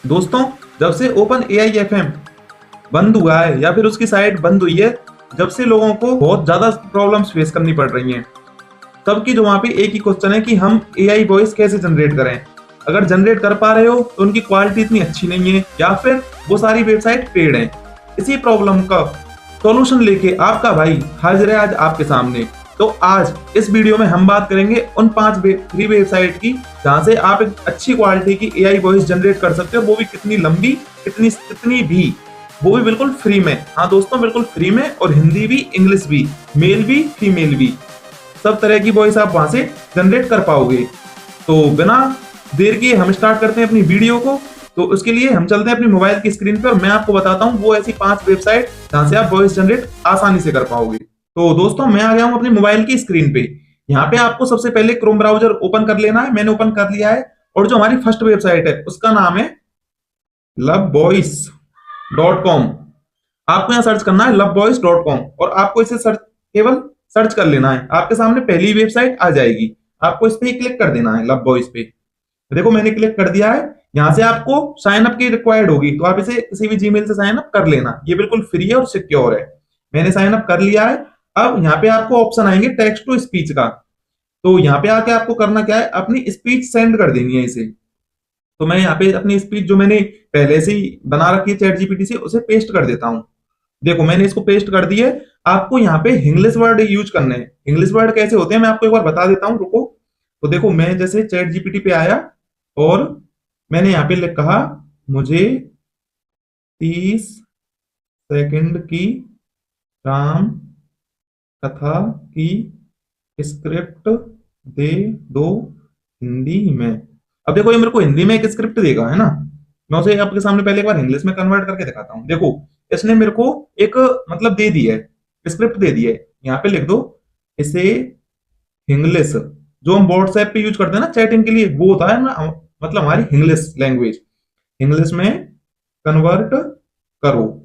दोस्तों, जब से ओपन एआई एफएम बंद हुआ है या फिर उसकी साइट बंद हुई है, जब से लोगों को बहुत ज्यादा प्रॉब्लम्स फेस करनी पड़ रही हैं। सबकी जो वहां पे एक ही क्वेश्चन है कि हम एआई वॉइस कैसे जनरेट करें। अगर जनरेट कर पा रहे हो तो उनकी क्वालिटी इतनी अच्छी नहीं है या फिर वो सारी वेबसाइट पेड हैं। इसी प्रॉब्लम का सॉल्यूशन लेके आपका भाई हाजिर है आज आपके सामने। तो आज इस वीडियो में हम बात करेंगे उन 5 फ्री वेबसाइट की जहां से आप एक अच्छी क्वालिटी की एआई वॉइस जनरेट कर सकते हो, वो भी कितनी लंबी, कितनी भी, वो भी बिल्कुल फ्री में। हाँ दोस्तों, बिल्कुल फ्री में, और हिंदी भी, इंग्लिश भी, मेल भी, फीमेल भी, सब तरह की वॉइस आप वहां से जनरेट कर पाओगे। तो बिना देर किए हम स्टार्ट करते हैं अपनी वीडियो को। तो उसके लिए हम चलते हैं अपनी मोबाइल की स्क्रीन पर, मैं आपको बताता हूँ वो ऐसी 5 वेबसाइट जहां से आप वॉइस जनरेट आसानी से कर पाओगे। तो दोस्तों, मैं आ गया हूँ अपनी मोबाइल की स्क्रीन पे। यहाँ पे आपको सबसे पहले क्रोम ब्राउजर ओपन कर लेना है। मैंने ओपन कर लिया है, और जो हमारी फर्स्ट वेबसाइट है उसका नाम है loveboice.com। आपको यहाँ सर्च करना है loveboice.com, और आपको इसे केवल सर्च कर लेना है। आपके सामने पहली वेबसाइट आ जाएगी, आपको इस पे क्लिक कर देना है, लव बॉयज पे। देखो मैंने क्लिक कर दिया है। यहाँ से आपको साइन अप की रिक्वायर्ड होगी, तो आप इसे किसी भी जीमेल से साइन अप कर लेना। ये बिल्कुल फ्री है और सिक्योर है। मैंने साइन अप कर लिया है। अब यहाँ पे आपको ऑप्शन आएंगे टेक्स्ट टू स्पीच का। तो यहाँ पे आके आपको करना क्या है, अपनी स्पीच सेंड कर देनी है इसे। तो मैं यहाँ पे अपनी स्पीच जो मैंने पहले से ही बना रखी है चैट जीपीटी से, उसे पेस्ट कर देता हूँ। देखो मैंने इसको पेस्ट कर दिए। आपको यहाँ पे इंग्लिश वर्ड यूज करने हैं। इंग्लिश वर्ड कैसे होते हैं मैं आपको एक बार बता देता हूँ, रुको। तो देखो मैं जैसे चैट जीपीटी पे आया, और मैंने यहाँ पे कहा मुझे 30 सेकंड की राम कथा की स्क्रिप्ट दे दो हिंदी में। अब देखो ये मेरे को हिंदी में एक स्क्रिप्ट देगा, है ना। मैं उसे आपके सामने पहले एक बार इंग्लिश में कन्वर्ट करके दिखाता हूँ। देखो इसने मेरे को एक मतलब दे दी है, स्क्रिप्ट दे दी है। यहाँ पे लिख दो इसे इंग्लिश, जो हम व्हाट्सएप पे यूज करते हैं ना चैटिंग के लिए, वो होता है ना, मतलब हमारी इंग्लिश लैंग्वेज, इंग्लिश में कन्वर्ट करो।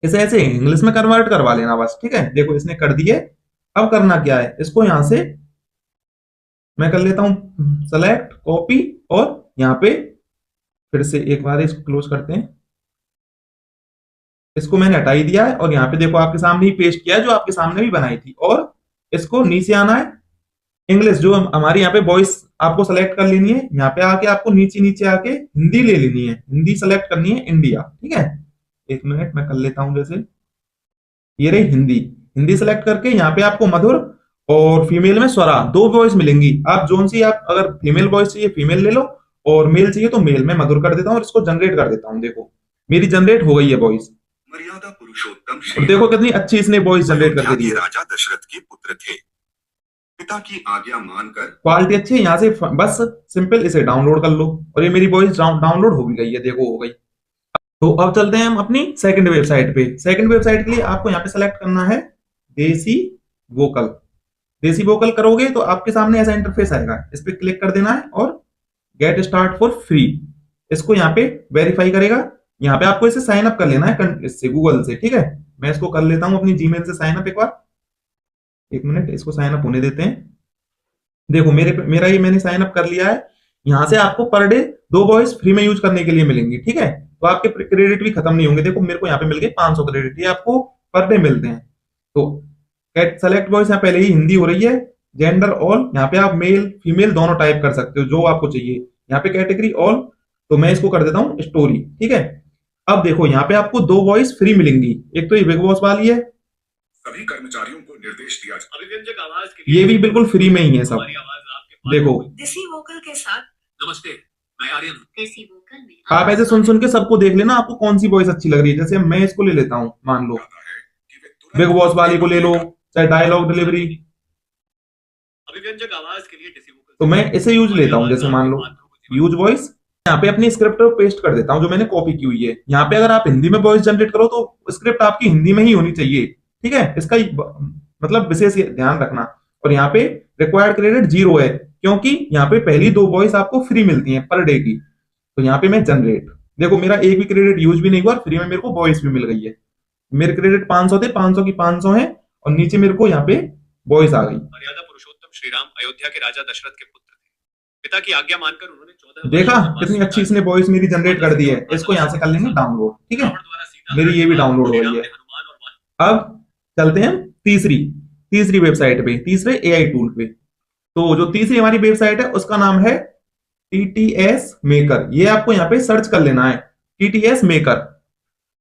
इसे ऐसे इंग्लिश में कन्वर्ट करवा लेना बस, ठीक है। देखो इसने कर दिए। अब करना क्या है, इसको यहां से मैं कर लेता हूं सेलेक्ट, कॉपी, और यहाँ पे फिर से एक बार इसको क्लोज करते हैं। इसको मैंने हटा ही दिया है, और यहाँ पे देखो आपके सामने ही पेस्ट किया है, जो आपके सामने भी बनाई थी। और इसको नीचे आना है, इंग्लिश जो हमारी यहाँ पे वॉइस आपको सेलेक्ट कर लेनी है। यहाँ पे आके आपको नीचे नीचे आके हिंदी ले लेनी है, हिंदी सेलेक्ट करनी है, इंडिया, ठीक है। एक मिनट मैं कर लेता हूं जैसे, ये रही हिंदी। हिंदी सेलेक्ट करके यहाँ पे आपको मधुर और फीमेल में स्वरा, 2 वॉइस मिलेंगी। आप जोन सी, आप अगर फीमेल वॉइस चाहिए फीमेल ले लो, और मेल चाहिए तो मेल। में मधुर कर देता हूँ और इसको जनरेट कर देता हूँ। देखो मेरी जनरेट हो गई है वॉइस, मर्यादा पुरुषोत्तम और देखो कितनी अच्छी इसने वॉइस जनरेट कर दी है। राजा दशरथ के पुत्र थे। पिता की आज्ञा मानकर क्वालिटी अच्छी है। यहाँ से बस सिंपल इसे डाउनलोड कर लो, और ये मेरी वॉइस डाउनलोड हो भी गई है, देखो हो गई। तो अब चलते हैं हम अपनी सेकंड वेबसाइट पे। सेकंड वेबसाइट के लिए आपको यहाँ पे सेलेक्ट करना है देसी वोकल। देसी वोकल करोगे तो आपके सामने ऐसा इंटरफेस आएगा, इस पे क्लिक कर देना है, और गेट स्टार्ट फॉर फ्री, इसको यहाँ पे वेरीफाई करेगा। यहाँ पे आपको इसे साइन अप कर लेना है इससे, गूगल से, ठीक है। मैं इसको कर लेता हूँ अपनी जीमेल से साइन अप एक बार। एक मिनट इसको साइन अप होने देते हैं। देखो मेरा ये मैंने साइन अप कर लिया है। यहाँ से आपको पर डे 2 वॉइस फ्री में यूज करने के लिए मिलेंगी, ठीक है। तो आपके क्रेडिट भी खत्म नहीं होंगे। देखो मेरे को यहाँ पे मिल गए 500 क्रेडिट, ये आपको पर डे मिलते हैं। तो सेलेक्ट वॉइस यहाँ पहले ही हिंदी हो रही है। जेंडर ऑल, यहाँ पे आप मेल फीमेल दोनों टाइप कर सकते हो जो आपको चाहिए। यहाँ पे कैटेगरी ऑल, तो मैं इसको कर देता हूँ स्टोरी, ठीक है। अब देखो यहाँ पे आपको 2 वॉइस फ्री मिलेंगी। एक तो ये बिग बॉस वाली है, सभी कर्मचारियों को निर्देश दिया अभिव्यंजक आवाज के लिए ये भी बिल्कुल फ्री में ही है सब। हमारी आवाज आपके पास देखो देसी वोकल के साथ। नमस्ते, मैं आर्यन हूं। देसी वोकल में आप ऐसे सुन सुन के सबको देख लेना, आपको कौन सी वॉइस अच्छी लग रही है। जैसे मैं इसको ले लेता हूँ, मान लो बिग बॉस वाली को ले लो, चाहे डायलॉग डिलीवरी, अभिव्यंजक आवाज के लिए देसी वोकल, तो मैं इसे यूज लेता हूँ। जैसे मान लो यूज वॉइस, यहाँ पे अपनी स्क्रिप्ट पेस्ट कर देता हूँ जो मैंने कॉपी की हुई है। यहाँ पे अगर आप हिंदी में वॉइस जनरेट करो तो स्क्रिप्ट आपकी हिंदी में ही होनी चाहिए, ठीक है। इसका मतलब विशेष ध्यान रखना। और यहाँ पे रिक्वायर्ड क्रेडिट 0 है, क्योंकि यहाँ पे पहली 2 वॉइस आपको फ्री मिलती हैं पर डे की। तो यहाँ पे मैं जनरेट, देखो मेरा एक भी क्रेडिट यूज भी नहीं हुआ, फ्री में मेरे को वॉइस भी मिल गई है। मेरे क्रेडिट 500 थे, 500 की 500 है, और नीचे मेरे को यहाँ पे वॉइस आ गई। मर्यादा पुरुषोत्तम श्री राम अयोध्या के राजा दशरथ के पुत्र थे। पिता की आज्ञा मानकर उन्होंने देखा कितनी अच्छी इसने वॉइस मेरी जनरेट कर दी है। इसको यहाँ से कर लेंगे डाउनलोड, ठीक है, मेरी ये भी डाउनलोड हो गई है। अब चलते हैं तीसरी तीसरी वेबसाइट पे, तीसरे एआई टूल पे। तो जो तीसरी हमारी वेबसाइट है उसका नाम है टीटीएस मेकर। ये आपको यहाँ पे सर्च कर लेना है, टीटीएस मेकर।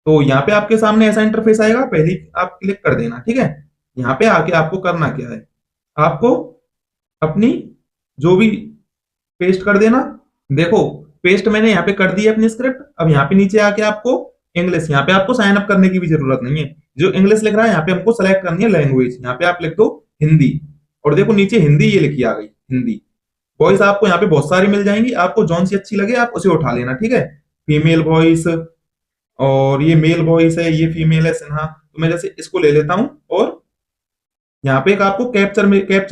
तो यहाँ पे आपके सामने ऐसा इंटरफेस आएगा, पहले आप क्लिक कर देना, ठीक है। यहाँ पे आके आपको करना क्या है, आपको अपनी जो भी पेस्ट कर देना। देखो पेस्ट मैंने यहाँ पे कर दी है अपनी स्क्रिप्ट। अब यहाँ पे नीचे आके आपको इंग्लिश, यहाँ पे आपको साइन अप करने की भी जरूरत नहीं है। जो इंग्लिश लिख रहा है यहाँ पे हमको सेलेक्ट करनी है लैंग्वेज। यहाँ पे आप लिख दो हिंदी, और देखो नीचे हिंदी ये लिखी आ गई हिंदी। वॉइस आपको यहाँ पे बहुत सारी मिल जाएंगी, आपको जौन सी अच्छी लगे आप उसे उठा लेना, ठीक है। फीमेल वॉइस, और ये मेल वॉइस है, ये फीमेल है सिन्हा। तो मैं जैसे इसको ले लेता हूं, और यहाँ पे एक आपको कैप्चा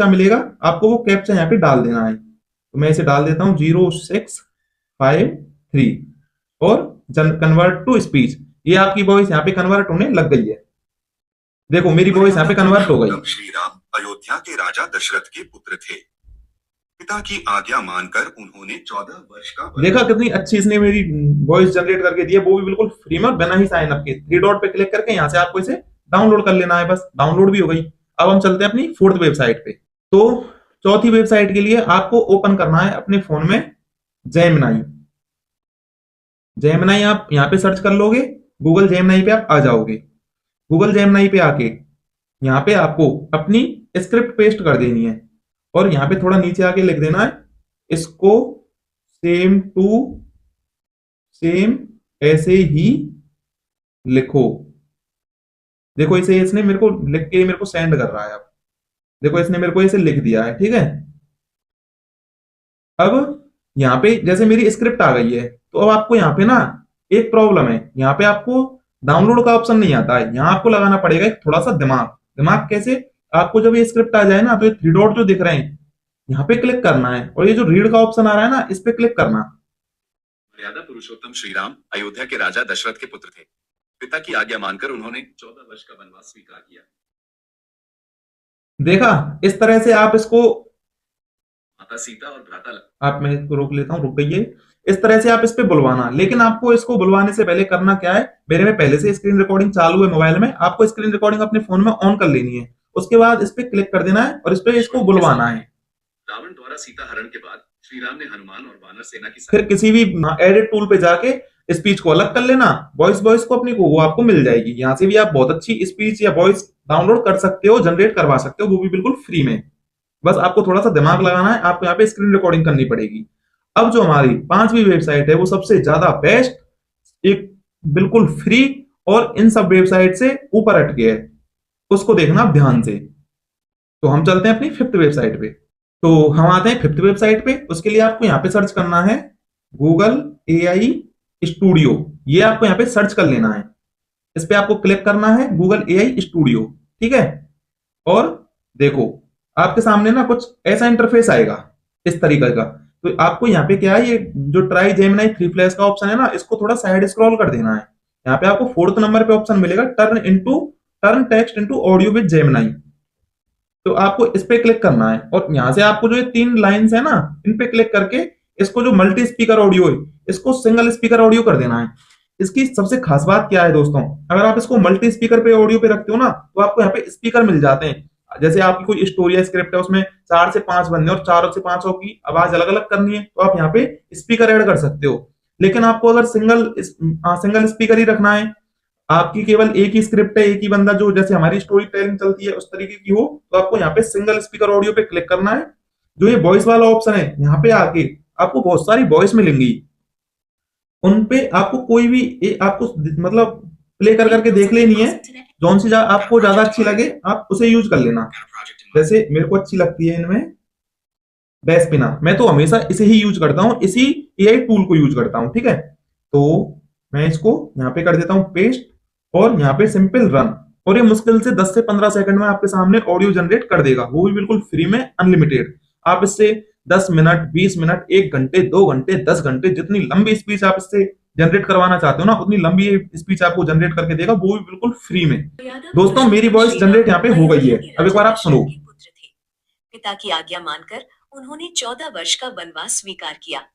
मिलेगा, आपको वो कैप्चा यहाँ पे डाल देना है। तो मैं इसे डाल देता हूँ 0653 और कन्वर्ट टू स्पीच। ये आपकी वॉइस यहाँ पे कन्वर्ट होने लग गई है। देखो मेरी वॉइस यहाँ पे कन्वर्ट हो गई। श्री राम अयोध्या के राजा दशरथ के पुत्र थे। पिता की आज्ञा मानकर उन्होंने 14 वर्ष का देखा कितनी अच्छी इसने मेरी वॉइस जनरेट करके दी है, वो भी बिल्कुल फ्री में, बिना ही साइन अप के। थ्री डॉट पे क्लिक करके यहाँ से आपको इसे डाउनलोड कर लेना है, बस डाउनलोड भी हो गई। अब हम चलते हैं अपनी फोर्थ वेबसाइट पे। तो चौथी वेबसाइट के लिए आपको ओपन करना है अपने फोन में जेमिनाई। जेमिनाई आप यहाँ पे सर्च कर लोगे, गूगल जेमिनाई पे आप आ जाओगे। गूगल जेमिनाई पे आके यहाँ पे आपको अपनी स्क्रिप्ट पेस्ट कर देनी है, और यहाँ पे थोड़ा नीचे आके लिख देना है इसको सेम टू सेम ऐसे ही लिखो। देखो इसे इसने मेरे को लिख के मेरे को सेंड कर रहा है। अब देखो इसने मेरे को इसे लिख दिया है, ठीक है। अब यहाँ पे जैसे मेरी स्क्रिप्ट आ गई है, तो अब आपको यहाँ पे ना एक प्रॉब्लम है, यहाँ पे आपको डाउनलोड का ऑप्शन नहीं आता है। यहाँ आपको लगाना पड़ेगा एक थोड़ा सा दिमाग। दिमाग कैसे, आपको जब ये स्क्रिप्ट आ जाए ना, तो ये थ्री डॉट जो दिख रहे हैं यहाँ पे क्लिक करना है, और ये जो रीड का ऑप्शन आ रहा है ना, इस पे क्लिक करना। मर्यादा पुरुषोत्तम श्री राम अयोध्या के राजा दशरथ के पुत्र थे। पिता की आज्ञा मानकर उन्होंने 14 वर्ष का वनवास स्वीकार किया। देखा इस तरह से आप इसको, माता सीता और भ्राता आप, मैं इसको रोक लेता हूँ, रुक गई है। इस तरह से आप इस पे बुलवाना, लेकिन आपको इसको बुलवाने से पहले करना क्या है, मेरे में पहले से स्क्रीन रिकॉर्डिंग चालू है मोबाइल में, आपको स्क्रीन रिकॉर्डिंग अपने फोन में ऑन कर लेनी है। उसके बाद इस पे क्लिक कर देना है और इस पे इसको बुलवाना है। रावण द्वारा सीता हरण के बाद श्री राम ने हनुमान और वानर सेना की फिर किसी भी एडिट टूल पे जाके स्पीच को अलग कर लेना, वॉइस को अपनी को वो आपको मिल जाएगी। यहाँ से भी आप बहुत अच्छी स्पीच या वॉइस डाउनलोड कर सकते हो, जनरेट करवा सकते हो, वो भी बिल्कुल फ्री में। बस आपको थोड़ा सा दिमाग लगाना है, आपको यहाँ पे स्क्रीन रिकॉर्डिंग करनी पड़ेगी। अब जो हमारी पांचवी वेबसाइट है वो सबसे ज्यादा बेस्ट, एक बिल्कुल फ्री और इन सब वेबसाइट से ऊपर हटके है, उसको देखना आप ध्यान से। तो हम चलते हैं अपनी फिफ्थ वेबसाइट पे। तो हम आते हैं फिफ्थ वेबसाइट पे। उसके लिए आपको यहाँ पे सर्च करना है गूगल एआई स्टूडियो। ये आपको यहाँ पे सर्च कर लेना है, इस पे आपको क्लिक करना है गूगल एआई स्टूडियो, ठीक है। और देखो आपके सामने ना कुछ ऐसा इंटरफेस आएगा इस तरीके का। तो आपको यहाँ पे क्या है, ये जो ट्राई जेमिनाई 3 फ्लैश का ऑप्शन है ना, इसको थोड़ा साइड स्क्रॉल कर देना है। यहाँ पे आपको 4th नंबर पे ऑप्शन मिलेगा turn text into audio with Gemini. तो आपको इस पे क्लिक करना है, और यहाँ से आपको जो ये 3 लाइंस है ना, इन पे क्लिक करके इसको जो मल्टी स्पीकर ऑडियो है इसको सिंगल स्पीकर ऑडियो कर देना है। इसकी सबसे खास बात क्या है दोस्तों, अगर आप इसको मल्टी स्पीकर पे ऑडियो पे रखते हो ना, तो आपको यहाँ पे स्पीकर मिल जाते हैं। जैसे आपकी कोई स्टोरी या स्क्रिप्ट है, उसमें 4 से 5 बंदे और 4 से 5 की आवाज अलग अलग करनी है, तो आप यहाँ पे स्पीकर ऐड कर सकते हो। लेकिन आपको अगर सिंगल स्पीकर ही रखना है, आपकी केवल एक ही स्क्रिप्ट है, एक ही बंदा, जो जैसे हमारी स्टोरी टेलिंग चलती है उस तरीके की हो, तो आपको यहाँ पे सिंगल स्पीकर ऑडियो पे क्लिक करना है। जो ये वॉइस वाला ऑप्शन है, यहाँ पे आके आपको बहुत सारी वॉइस मिलेंगी, उन पे आपको कोई भी आपको मतलब प्ले कर करके देख लेनी है। जौन सी आपको ज्यादा अच्छी लगे आप उसे यूज कर लेना। जैसे मेरे को अच्छी लगती है इनमें बेस्पिना, मैं तो हमेशा इसे ही यूज करता हूँ, इसी एआई टूल को यूज करता हूँ, ठीक है। तो मैं इसको यहाँ पे कर देता हूँ पेस्ट, और यहाँ पे सिंपल रन, और ये मुश्किल से 10 से 15 सेकंड में आपके सामने ऑडियो जनरेट कर देगा, वो भी बिल्कुल फ्री में, अनलिमिटेड। आप इससे 10 मिनट, 20 मिनट, 1 घंटे, 2 घंटे, 10 घंटे, जितनी लंबी स्पीच आप इससे जनरेट करवाना चाहते हो ना, उतनी लंबी स्पीच आपको जनरेट करके देगा, वो भी बिल्कुल फ्री में। दोस्तों मेरी वॉइस जनरेट यहाँ पे हो गई है, अब एक बार आप सुनो। पिता की आज्ञा मानकर उन्होंने 14 वर्ष का वनवास स्वीकार किया।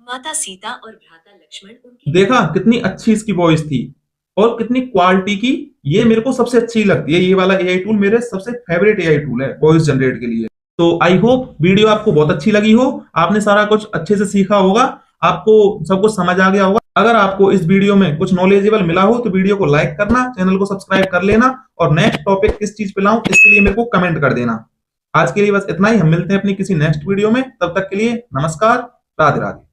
माता सीता और भ्राता लक्ष्मण उनकी देखा कितनी अच्छी इसकी वॉइस थी और कितनी क्वालिटी की। ये मेरे को सबसे अच्छी लगती है, ये वाला एआई टूल मेरे सबसे फेवरेट एआई टूल है वॉइस जनरेट के लिए। तो आई होप वीडियो आपको बहुत अच्छी लगी हो, आपने सारा कुछ अच्छे से सीखा होगा, आपको सब कुछ समझ आ गया होगा। अगर आपको इस वीडियो में कुछ नॉलेजेबल मिला हो तो वीडियो को लाइक करना, चैनल को सब्सक्राइब कर लेना और नेक्स्ट टॉपिक किस चीज पे लाऊं इसके लिए मेरे को कमेंट कर देना। आज के लिए बस इतना ही, हम मिलते हैं अपनी किसी नेक्स्ट वीडियो में, तब तक के लिए नमस्कार, राधे राधे।